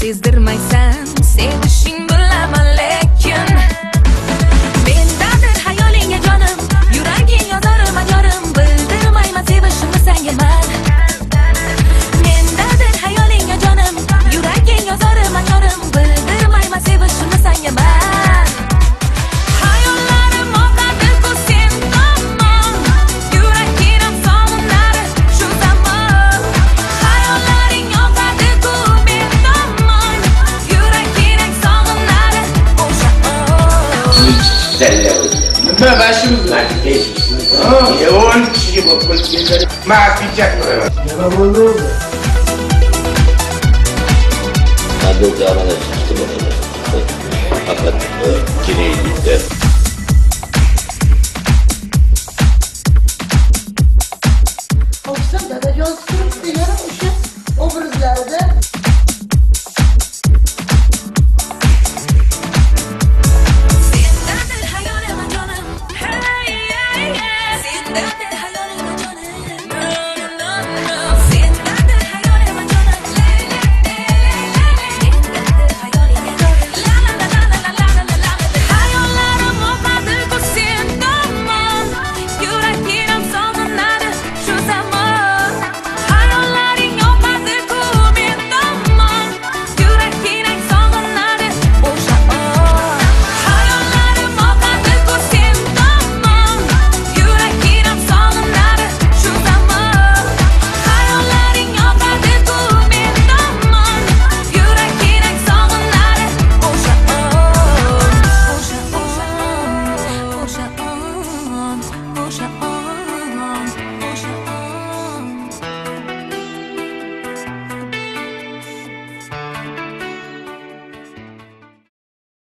sezdirmaysan, sevishing bilaman lekin mendadir xayolingga jonim, yuraging yozarim ajorim, bildirmayman sevishimni senga man. Mendadir xayolingga jonim, yuraging yozarim ajorim, bildirmayman sevishimni senga man. Hayollarim oqadi-ku sen tomon, yuragim sog'inar shu zamon. Hayollaring oqadi-ku men tomon, yuragim sog'inar o'sha Nima başimiz bilan kelishingiz? 10 kishiga bo'lib keladi. Ma'qulcha qilaman. Nima bo'ldi? Adolca arada çıktı bana. Fakat kireyi gitti. Oksana dadajon turibdi yana o'sha obrazlarida